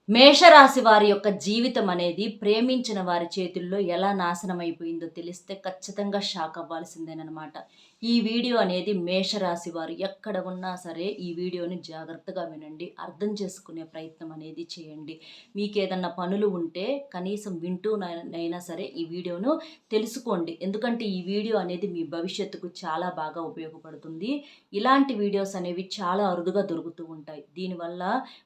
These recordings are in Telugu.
మేషరాశి వారి యొక్క జీవితం అనేది ప్రేమించిన వారి చేతుల్లో ఎలా నాశనం అయిపోయిందో తెలిస్తే ఖచ్చితంగా షాక్ అవ్వాల్సిందేనమాట. ఈ వీడియో అనేది మేషరాశి వారు ఎక్కడ ఉన్నా సరే ఈ వీడియోని జాగ్రత్తగా వినండి. అర్థం చేసుకునే ప్రయత్నం అనేది చేయండి. మీకేదన్నా పనులు ఉంటే కనీసం వింటూనైనా సరే ఈ వీడియోను తెలుసుకోండి. ఎందుకంటే ఈ వీడియో అనేది మీ భవిష్యత్తుకు చాలా బాగా ఉపయోగపడుతుంది. ఇలాంటి వీడియోస్ అనేవి చాలా అరుదుగా దొరుకుతూ ఉంటాయి. దీనివల్ల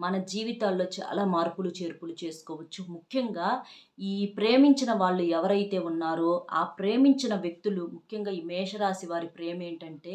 మన జీవితాల్లో చాలా మార్పులు చేర్పులు చేసుకోవచ్చు. ముఖ్యంగా ఈ ప్రేమించిన వాళ్ళు ఎవరైతే ఉన్నారో ఆ ప్రేమించిన వ్యక్తులు, ముఖ్యంగా ఈ మేషరాశి వారి ప్రేమ ఏంటంటే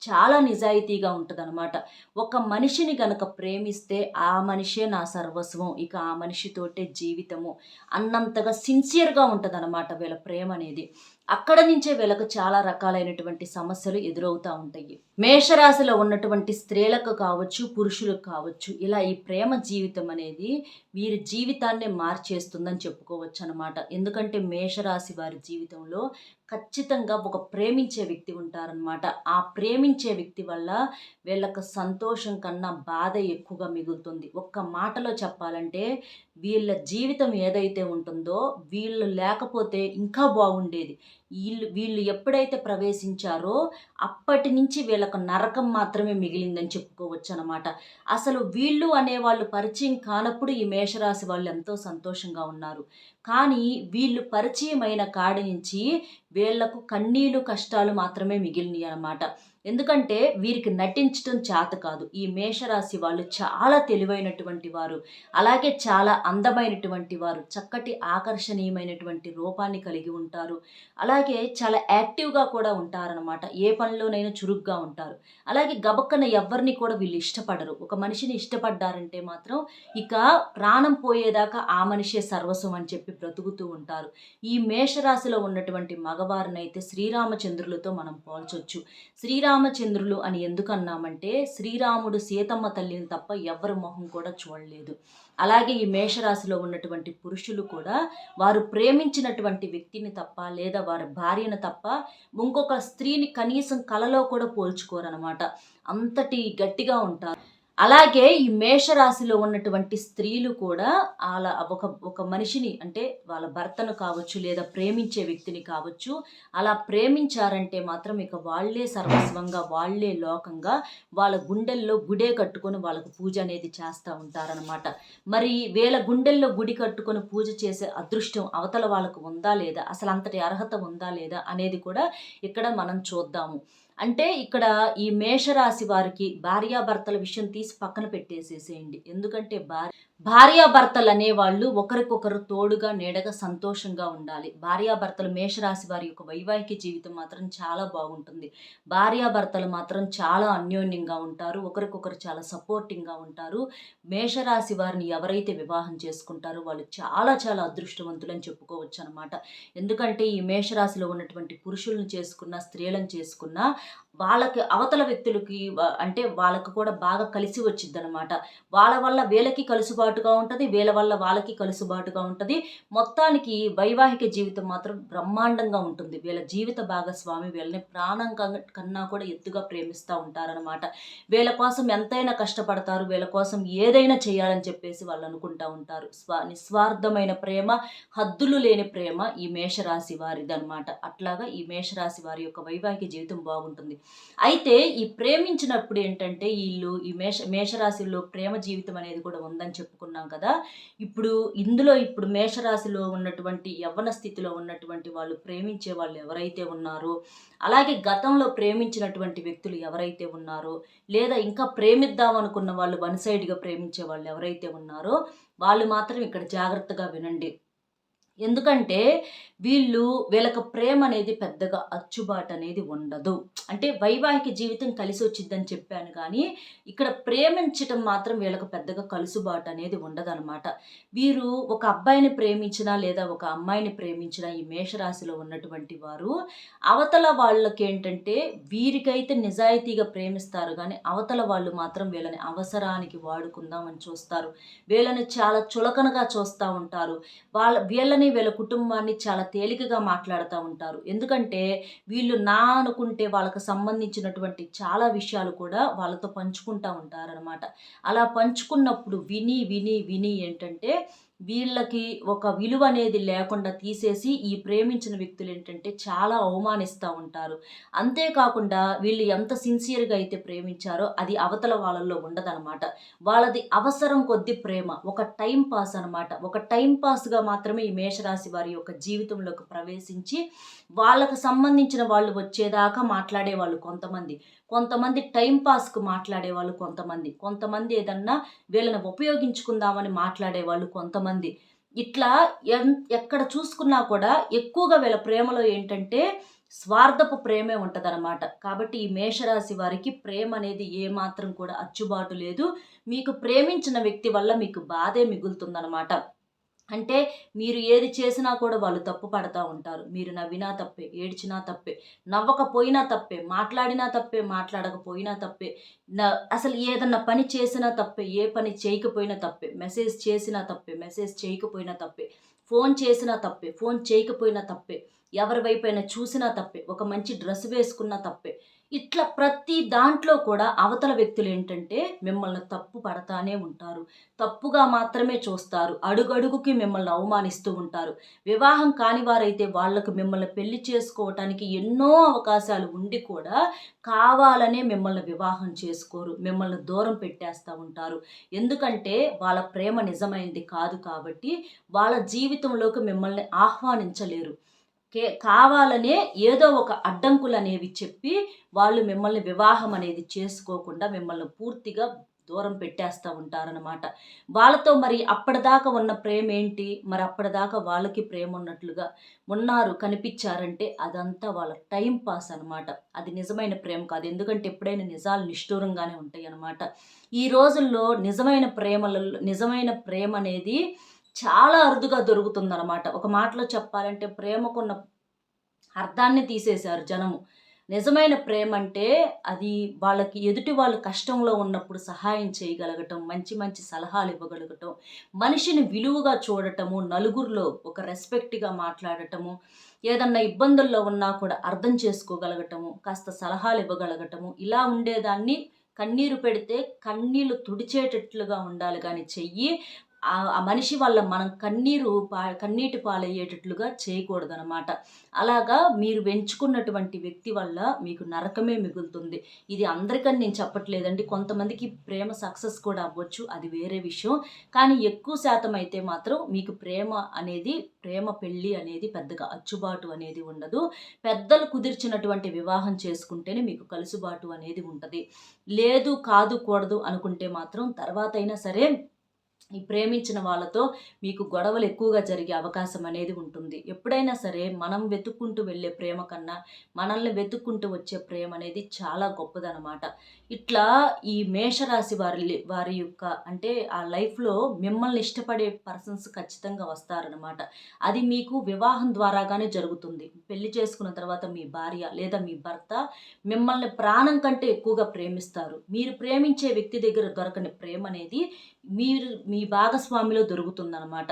చాలా నిజాయితీగా ఉంటదనమాట. ఒక మనిషిని గనక ప్రేమిస్తే ఆ మనిషే నా సర్వస్వం, ఇక ఆ మనిషితోటే జీవితము అన్నంతగా సిన్సియర్‌గా ఉంటదనమాట వీళ్ళ ప్రేమ అనేది. అక్కడ నుంచే వీళ్ళకు చాలా రకాలైనటువంటి సమస్యలు ఎదురవుతా ఉంటాయి. మేషరాశిలో ఉన్నటువంటి స్త్రీలకు కావచ్చు, పురుషులకు కావచ్చు, ఇలా ఈ ప్రేమ జీవితం అనేది వీరి జీవితాన్నే మార్చేస్తుందని చెప్పుకోవచ్చనమాట. ఎందుకంటే మేషరాశి వారి జీవితంలో ఖచ్చితంగా ఒక ప్రేమించే వ్యక్తి ఉంటారనమాట. ఆ ప్రేమించే వ్యక్తి వల్ల వీళ్ళకు సంతోషం కన్నా బాధ ఎక్కువగా మిగులుతుంది. ఒక్క మాటలో చెప్పాలంటే వీళ్ళ జీవితం ఏదైతే ఉంటుందో వీళ్ళు లేకపోతే ఇంకా బాగుండేది. వీళ్ళు ఎప్పుడైతే ప్రవేశించారో అప్పటి నుంచి వీళ్ళకు నరకం మాత్రమే మిగిలిందని చెప్పుకోవచ్చనమాట. అసలు వీళ్ళు అనేవాళ్ళు పరిచయం కానప్పుడు ఈ మేషరాశి వాళ్ళు ఎంతో సంతోషంగా ఉన్నారు. కానీ వీళ్ళు పరిచయమైన కాడి నుంచి వీళ్ళకు కన్నీళ్ళు, కష్టాలు మాత్రమే మిగిలినయి అన్నమాట. ఎందుకంటే వీరికి నటించటం చేత కాదు. ఈ మేషరాశి వాళ్ళు చాలా తెలివైనటువంటి వారు. అలాగే చాలా అందమైనటువంటి వారు. చక్కటి ఆకర్షణీయమైనటువంటి రూపాన్ని కలిగి ఉంటారు. అలాగే చాలా యాక్టివ్‌గా కూడా ఉంటారనమాట. ఏ పనిలోనైనా చురుగ్గా ఉంటారు. అలాగే గబక్కన ఎవ్వరిని కూడా వీళ్ళు ఇష్టపడరు. ఒక మనిషిని ఇష్టపడ్డారంటే మాత్రం ఇక ప్రాణం పోయేదాకా ఆ మనిషే సర్వస్వం అని చెప్పి బ్రతుకుతూ ఉంటారు. ఈ మేషరాశిలో ఉన్నటువంటి మగవారినైతే శ్రీరామచంద్రులతో మనం పోల్చొచ్చు. శ్రీరామచంద్రులు అని ఎందుకన్నామంటే శ్రీరాముడు సీతమ్మ తల్లిని తప్ప ఎవ్వరి మొహం కూడా చూడలేదు. అలాగే ఈ మేషరాశిలో ఉన్నటువంటి పురుషులు కూడా వారు ప్రేమించినటువంటి వ్యక్తిని తప్ప లేదా వారి భార్యను తప్ప ఇంకొక స్త్రీని కనీసం కలలో కూడా పోల్చుకోరనమాట. అంతటి గట్టిగా ఉంటారు. అలాగే ఈ మేషరాశిలో ఉన్నటువంటి స్త్రీలు కూడా అలా ఒక మనిషిని అంటే వాళ్ళ భర్తను కావచ్చు లేదా ప్రేమించే వ్యక్తిని కావచ్చు అలా ప్రేమించారంటే మాత్రం ఇక వాళ్ళే సర్వస్వంగా, వాళ్ళే లోకంగా వాళ్ళ గుండెల్లో గుడే కట్టుకొని వాళ్ళకు పూజ అనేది చేస్తూ ఉంటారనమాట. మరి వీళ్ళ గుండెల్లో గుడి కట్టుకొని పూజ చేసే అదృష్టం అవతల వాళ్ళకు ఉందా లేదా, అసలు అంతటి అర్హత ఉందా లేదా అనేది కూడా ఇక్కడ మనం చూద్దాము. అంటే ఇక్కడ ఈ మేషరాశి వారికి భార్యాభర్తల విషయం తీసి పక్కన పెట్టేసేసేయండి. ఎందుకంటే భార్యాభర్తలు అనేవాళ్ళు ఒకరికొకరు తోడుగా, నీడగా, సంతోషంగా ఉండాలి. భార్యాభర్తలు మేషరాశి వారి యొక్క వైవాహిక జీవితం మాత్రం చాలా బాగుంటుంది. భార్యాభర్తలు మాత్రం చాలా అన్యోన్యంగా ఉంటారు. ఒకరికొకరు చాలా సపోర్టింగ్‌గా ఉంటారు. మేషరాశి వారిని ఎవరైతే వివాహం చేసుకుంటారో వాళ్ళు చాలా చాలా అదృష్టవంతులని చెప్పుకోవచ్చనమాట. ఎందుకంటే ఈ మేషరాశిలో ఉన్నటువంటి పురుషులను చేసుకున్న, స్త్రీలను చేసుకున్న వాళ్ళకి అవతల వ్యక్తులకి అంటే వాళ్ళకి కూడా బాగా కలిసి వచ్చిద్దనమాట. వాళ్ళ వల్ల వీళ్ళకి కలుసుబాటుగా ఉంటది. వీళ్ళ వల్ల వాళ్ళకి కలుసుబాటుగా ఉంటది. మొత్తానికి వైవాహిక జీవితం మాత్రం బ్రహ్మాండంగా ఉంటుంది. వీళ్ళ జీవిత భాగస్వామి వీళ్ళని ప్రాణం కన్నా కూడా ఎత్తుగా ప్రేమిస్తా ఉంటారనమాట. వీళ్ళ కోసం ఎంతైనా కష్టపడతారు. వీళ్ళ కోసం ఏదైనా చేయాలని చెప్పేసి వాళ్ళు అనుకుంటా ఉంటారు. నిస్వార్థమైన ప్రేమ, హద్దులు లేని ప్రేమ ఈ మేషరాశి వారిదనమాట. అట్లాగా ఈ మేషరాశి వారి యొక్క వైవాహిక జీవితం బాగుంటుంది. అయితే ఈ ప్రేమించినప్పుడు ఏంటంటే ఈ మేషరాశిలో ప్రేమ జీవితం అనేది కూడా ఉందని చెప్పుకున్నాం కదా. ఇప్పుడు మేషరాశిలో ఉన్నటువంటి యవ్వన స్థితిలో ఉన్నటువంటి వాళ్ళు ప్రేమించే వాళ్ళు ఎవరైతే ఉన్నారో, అలాగే గతంలో ప్రేమించినటువంటి వ్యక్తులు ఎవరైతే ఉన్నారో, లేదా ఇంకా ప్రేమిద్దాం అనుకున్న వాళ్ళు వన్ సైడ్‌గా ప్రేమించే వాళ్ళు ఎవరైతే ఉన్నారో వాళ్ళు మాత్రం ఇక్కడ జాగ్రత్తగా వినండి. ఎందుకంటే వీళ్ళకు ప్రేమ అనేది పెద్దగా అచ్చుబాటు అనేది ఉండదు. అంటే వైవాహిక జీవితం కలిసొచ్చిద్దని చెప్పాను గానీ, ఇక్కడ ప్రేమించటం మాత్రం వీళ్ళకు పెద్దగా కలుసుబాటు అనేది ఉండదనమాట. వీరు ఒక అబ్బాయిని ప్రేమించినా లేదా ఒక అమ్మాయిని ప్రేమించినా ఈ మేషరాశిలో ఉన్నటువంటి వారు అవతల వాళ్ళకేంటంటే వీరికైతే నిజాయితీగా ప్రేమిస్తారు గానీ, అవతల వాళ్ళు మాత్రం వీళ్ళని అవసరానికి వాడుకుందామని చూస్తారు. వీళ్ళని చాలా చులకనగా చూస్తా ఉంటారు. వీళ్ళని వీళ్ళని వీళ్ళ కుటుంబాన్ని చాలా తేలికగా మాట్లాడుతూ ఉంటారు. ఎందుకంటే వీళ్ళు నా అనుకుంటే వాళ్ళకి సంబంధించినటువంటి చాలా విషయాలు కూడా వాళ్ళతో పంచుకుంటా ఉంటారనమాట. అలా పంచుకున్నప్పుడు విని, విని, విని ఏంటంటే వీళ్ళకి ఒక విలువ అనేది లేకుండా తీసేసి ఈ ప్రేమించిన వ్యక్తులేంటంటే చాలా అవమానిస్తా ఉంటారు. అంతే కాకుండా వీళ్ళు ఎంత సిన్సియర్‌గా అయితే ప్రేమించారో అది అవతల వాళ్ళలో ఉండదనమాట. వాళ్ళది అవసరం కొద్దీ ప్రేమ. ఒక టైమ్ పాస్ అనమాట. ఒక టైమ్ పాస్‌గా మాత్రమే ఈ మేషరాశి వారి యొక్క జీవితంలోకి ప్రవేశించి వాళ్ళకి సంబంధించిన వాళ్ళు వచ్చేదాకా మాట్లాడేవాళ్ళు కొంతమంది. కొంతమంది టైమ్ పాస్‌కి మాట్లాడేవాళ్ళు కొంతమంది. కొంతమంది ఏదన్నా వీళ్ళని ఉపయోగించుకుందామని మాట్లాడేవాళ్ళు కొంతమంది. ఇట్లా ఎక్కడ చూసుకున్నా కూడా ఎక్కువగా వీళ్ళ ప్రేమలో ఏంటంటే స్వార్థపు ప్రేమే ఉంటదనమాట. కాబట్టి ఈ మేషరాశి వారికి ప్రేమనేది ఏమాత్రం కూడా అచ్చుబాటు లేదు. మీకు ప్రేమించిన వ్యక్తి వల్ల మీకు బాధే మిగులుతుందనమాట. అంటే మీరు ఏది చేసినా కూడా వాళ్ళు తప్పు పడతా ఉంటారు. మీరు నవ్వినా తప్పే, ఏడ్చినా తప్పే, నవ్వకపోయినా తప్పే, మాట్లాడినా తప్పే, మాట్లాడకపోయినా తప్పే, అసలు ఏదన్నా పని చేసినా తప్పే, ఏ పని చేయకపోయినా తప్పే, మెసేజ్ చేసినా తప్పే, మెసేజ్ చేయకపోయినా తప్పే, ఫోన్ చేసినా తప్పే, ఫోన్ చేయకపోయినా తప్పే, ఎవరి వైపైనా చూసినా తప్పే, ఒక మంచి డ్రెస్ వేసుకున్నా తప్పే. ఇట్లా ప్రతి దాంట్లో కూడా అవతల వ్యక్తులేంటంటే మిమ్మల్ని తప్పు పడతానే ఉంటారు. తప్పుగా మాత్రమే చూస్తారు. అడుగడుగుకి మిమ్మల్ని అవమానిస్తూ ఉంటారు. వివాహం కాని వారైతే వాళ్ళకు మిమ్మల్ని పెళ్లి చేసుకోవటానికి ఎన్నో అవకాశాలు ఉండి కూడా కావాలనే మిమ్మల్ని వివాహం చేసుకోరు. మిమ్మల్ని దూరం పెట్టేస్తా ఉంటారు. ఎందుకంటే వాళ్ళ ప్రేమ నిజమైంది కాదు కాబట్టి వాళ్ళ జీవితంలోకి మిమ్మల్ని ఆహ్వానించలేరు. కావాలనే ఏదో ఒక అడ్డంకులనేవి చెప్పి వాళ్ళు మిమ్మల్ని వివాహం అనేది చేసుకోకుండా మిమ్మల్ని పూర్తిగా దూరం పెట్టేస్తా ఉంటారనమాట. వాళ్ళతో మరి అప్పటిదాకా ఉన్న ప్రేమేంటి? మరి అప్పటిదాకా వాళ్ళకి ప్రేమున్నట్లుగా ఉన్నారు, కనిపిచ్చారంటే అదంతా వాళ్ళ టైమ్ పాస్ అనమాట. అది నిజమైన ప్రేమ కాదు. ఎందుకంటే ఎప్పుడైనా నిజాలు నిష్ఠూరంగానే ఉంటాయనమాట. ఈ రోజుల్లో నిజమైన ప్రేమనేది చాలా అరుదుగా దొరుకుతుందనమాట. ఒక మాటలో చెప్పాలంటే ప్రేమకున్న అర్థాన్ని తీసేశారు జనము. నిజమైన ప్రేమంటే అది వాళ్ళకి ఎదుటి వాళ్ళు కష్టంలో ఉన్నప్పుడు సహాయం చేయగలగటం, మంచి మంచి సలహాలు ఇవ్వగలగటం, మనిషిని విలువగా చూడటము, నలుగురిలో ఒక రెస్పెక్ట్‌గా మాట్లాడటము, ఏదన్నా ఇబ్బందుల్లో ఉన్నా కూడా అర్థం చేసుకోగలగటము, కాస్త సలహాలు ఇవ్వగలగటము, ఇలా ఉండేదాన్ని కన్నీరు పెడితే కన్నీళ్లు తుడిచేటట్లుగా ఉండాలి గాని చెయ్యి ఆ మనిషి వల్ల మనం కన్నీటి పాలయ్యేటట్లుగా చేయకూడదనమాట. అలాగా మీరు ఎంచుకున్నటువంటి వ్యక్తి వల్ల మీకు నరకమే మిగులుతుంది. ఇది అందరికని నేను చెప్పట్లేదండి. కొంతమందికి ప్రేమ సక్సెస్ కూడా అవ్వచ్చు. అది వేరే విషయం. కానీ ఎక్కువ శాతం అయితే మాత్రం మీకు ప్రేమ పెళ్లి అనేది పెద్దగా అచ్చుబాటు అనేది ఉండదు. పెద్దలు కుదిర్చినటువంటి వివాహం చేసుకుంటేనే మీకు కలుసుబాటు అనేది ఉంటది. లేదు, కాదు, కూడదు అనుకుంటే మాత్రం తర్వాతైనా సరే ఈ ప్రేమించిన వాళ్ళతో మీకు గొడవలు ఎక్కువగా జరిగే అవకాశం అనేది ఉంటుంది. ఎప్పుడైనా సరే మనం వెతుక్కుంటూ వెళ్ళే ప్రేమ కన్నా మనల్ని వెతుక్కుంటూ వచ్చే ప్రేమ అనేది చాలా గొప్పదనమాట. ఇట్లా ఈ మేషరాశి వారి యొక్క అంటే ఆ లైఫ్‌లో మిమ్మల్ని ఇష్టపడే పర్సన్స్ ఖచ్చితంగా వస్తారనమాట. అది మీకు వివాహం ద్వారాగానే జరుగుతుంది. పెళ్లి చేసుకున్న తర్వాత మీ భార్య లేదా మీ భర్త మిమ్మల్ని ప్రాణం కంటే ఎక్కువగా ప్రేమిస్తారు. మీరు ప్రేమించే వ్యక్తి దగ్గర దొరకని ప్రేమనేది మీ భాగస్వామిలో దొరుకుతుందనమాట.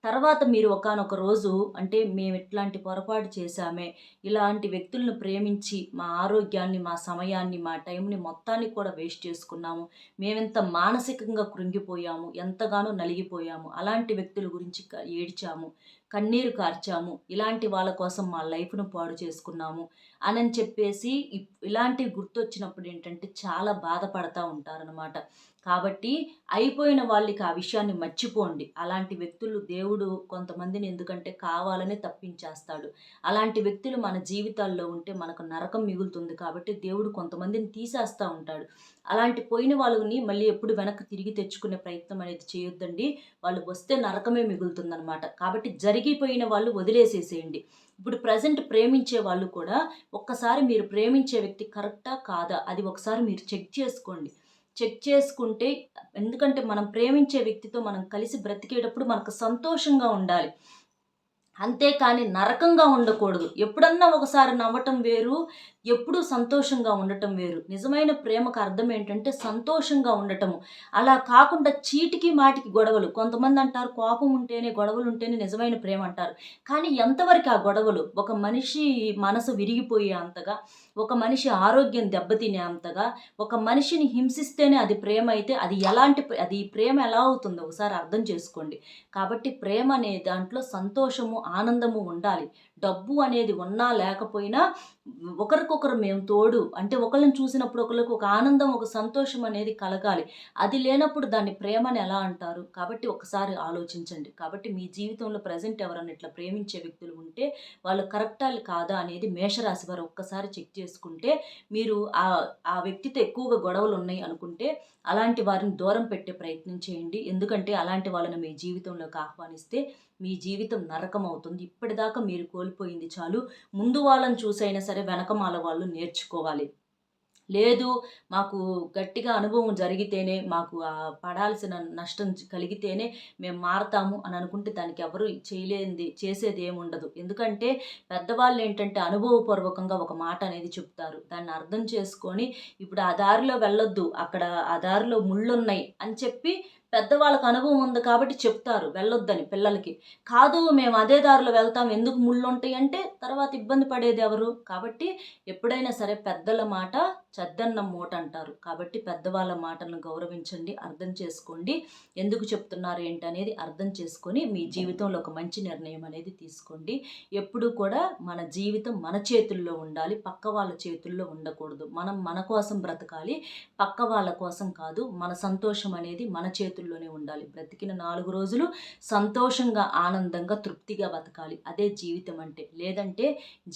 తర్వాత మీరు ఒకానొక రోజు అంటే మేము ఇట్లాంటి పొరపాటు చేశామే, ఇలాంటి వ్యక్తులను ప్రేమించి మా ఆరోగ్యాన్ని, మా సమయాన్ని, మా టైంని మొత్తాన్ని కూడా వేస్ట్ చేసుకున్నాము. మేమెంత మానసికంగా కృంగిపోయాము, ఎంతగానో నలిగిపోయాము. అలాంటి వ్యక్తుల గురించి ఏడ్చాము, కన్నీరు కార్చాము. ఇలాంటి వాళ్ళ కోసం మా లైఫ్‌ను పాడు చేసుకున్నాము అనని చెప్పేసి ఇలాంటివి గుర్తొచ్చినప్పుడు ఏంటంటే చాలా బాధపడతా ఉంటారనమాట. కాబట్టి అయిపోయిన వాళ్ళకి ఆ విషయాన్ని మర్చిపోండి. అలాంటి వ్యక్తులు దేవుడు కొంతమందిని ఎందుకంటే కావాలనే తప్పించేస్తాడు. అలాంటి వ్యక్తులు మన జీవితాల్లో ఉంటే మనకు నరకం మిగులుతుంది కాబట్టి దేవుడు కొంతమందిని తీసేస్తా ఉంటాడు. అలాంటి పోయిన వాళ్ళని మళ్ళీ ఎప్పుడు వెనక్కి తిరిగి తెచ్చుకునే ప్రయత్నం అనేది చేయొద్దండి. వాళ్ళు వస్తే నరకమే మిగులుతుందనమాట. కాబట్టి జరిగిపోయిన వాళ్ళు వదిలేసేసేయండి. ఇప్పుడు ప్రెజెంట్ ప్రేమించే వాళ్ళు కూడా ఒక్కసారి మీరు ప్రేమించే వ్యక్తి కరెక్టా? కాదా? అది ఒకసారి మీరు చెక్ చేసుకోండి. చెక్ చేసుకుంటే ఎందుకంటే మనం ప్రేమించే వ్యక్తితో మనం కలిసి బ్రతికేటప్పుడు మనకు సంతోషంగా ఉండాలి. అంతేకాని నరకంగా ఉండకూడదు. ఎప్పుడన్నా ఒకసారి నవ్వటం వేరు, ఎప్పుడూ సంతోషంగా ఉండటం వేరు. నిజమైన ప్రేమకు అర్థం ఏంటంటే సంతోషంగా ఉండటము. అలా కాకుండా చీటికి మాటికి గొడవలు. కొంతమందంటారు కోపం ఉంటేనే, గొడవలుంటేనే నిజమైన ప్రేమ అంటారు. కానీ ఎంతవరకు ఆ గొడవలు? ఒక మనిషి మనసు విరిగిపోయే అంతగా, ఒక మనిషి ఆరోగ్యం దెబ్బతినే అంతగా, ఒక మనిషిని హింసిస్తేనే అది ప్రేమ అయితే అది ఎలాంటి అది ప్రేమ ఎలా అవుతుందో ఒకసారి అర్థం చేసుకోండి. కాబట్టి ప్రేమ అనే దాంట్లో సంతోషము, ఆనందము ఉండాలి. డబ్బు అనేది ఉన్నా లేకపోయినా ఒకరికొకరు మేము తోడు అంటే ఒకళ్ళని చూసినప్పుడు ఒకళ్ళకి ఒక ఆనందం, ఒక సంతోషం అనేది కలగాలి. అది లేనప్పుడు దాన్ని ప్రేమని ఎలా అంటారు? కాబట్టి ఒకసారి ఆలోచించండి. కాబట్టి మీ జీవితంలో ప్రెజెంట్ ఎవరన్నా ఇట్లా ప్రేమించే వ్యక్తులు ఉంటే వాళ్ళు కరెక్టా కాదా అనేది మేషరాశి వారు ఒక్కసారి చెక్ చేసుకుంటే మీరు ఆ వ్యక్తితో ఎక్కువగా గొడవలున్నాయి అనుకుంటే అలాంటి వారిని దూరం పెట్టే ప్రయత్నం చేయండి. ఎందుకంటే అలాంటి వాళ్ళని మీ జీవితంలోకి ఆహ్వానిస్తే మీ జీవితం నరకమవుతుంది. ఇప్పటిదాకా మీరు కోల్పోయింది చాలు. ముందు వాళ్ళని చూసైనా సరే వెనకమాల వాళ్ళు నేర్చుకోవాలి. లేదు మాకు గట్టిగా అనుభవం జరిగితేనే, మాకు పడాల్సిన నష్టం కలిగితేనే మేము మారతాము అని అనుకుంటే దానికి ఎవరు చేయలేనిది చేసేదేముండదు. ఎందుకంటే పెద్దవాళ్ళేంటంటే అనుభవపూర్వకంగా ఒక మాట అనేది చెప్తారు. దాన్ని అర్థం చేసుకొని ఇప్పుడు ఆ దారిలో వెళ్ళొద్దు, అక్కడ ఆ దారిలో ముళ్ళున్నాయి అని చెప్పి పెద్దవాళ్ళకి అనుభవం ఉంది కాబట్టి చెప్తారు వెళ్ళొద్దని పిల్లలకి. కాదు మేము అదే దారిలో వెళ్తాం ఎందుకు ముళ్ళుంటాయి అంటే తర్వాత ఇబ్బంది పడేది ఎవరు? కాబట్టి ఎప్పుడైనా సరే పెద్దల మాట చద్దన్నం మూట అంటారు. కాబట్టి పెద్దవాళ్ళ మాటలను గౌరవించండి, అర్థం చేసుకోండి. ఎందుకు చెప్తున్నారు ఏంటనేది అర్థం చేసుకొని మీ జీవితంలో ఒక మంచి నిర్ణయం అనేది తీసుకోండి. ఎప్పుడూ కూడా మన జీవితం మన చేతుల్లో ఉండాలి. పక్క వాళ్ళ చేతుల్లో ఉండకూడదు. మనం మన కోసం బ్రతకాలి. పక్క వాళ్ళ కోసం కాదు. మన సంతోషం అనేది మన చేతుల్లోనే ఉండాలి. బ్రతికిన 4 రోజులు సంతోషంగా, ఆనందంగా, తృప్తిగా బతకాలి. అదే జీవితం అంటే. లేదంటే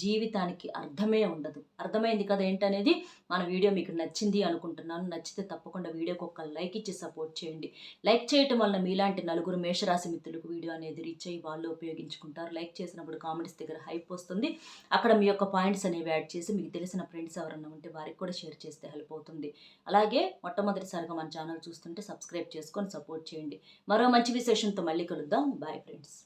జీవితానికి అర్థమే ఉండదు. అర్థమైంది కదా ఏంటనేది? మన వీడియో మీకు నచ్చింది అనుకుంటున్నాను. నచ్చితే తప్పకుండా వీడియోకి ఒక లైక్ ఇచ్చి సపోర్ట్ చేయండి. లైక్ చేయటం వలన మీలాంటి నలుగురు మేషరాశి మిత్రులకు వీడియో అనేది రీచ్ అయ్యి వాళ్ళు ఉపయోగించుకుంటారు. లైక్ చేసినప్పుడు కామెంట్స్ దగ్గర హైప్ వస్తుంది. అక్కడ మీ యొక్క పాయింట్స్ అనేవి యాడ్ చేసి మీకు తెలిసిన ఫ్రెండ్స్ ఎవరన్నా ఉంటే వారికి కూడా షేర్ చేస్తే హెల్ప్ అవుతుంది. అలాగే మొట్టమొదటిసారిగా మన ఛానల్ చూస్తుంటే సబ్స్క్రైబ్ చేసుకొని సపోర్ట్ చేయండి. మరో మంచి విశేషంతో మళ్ళీ కలుద్దాం. Bye friends.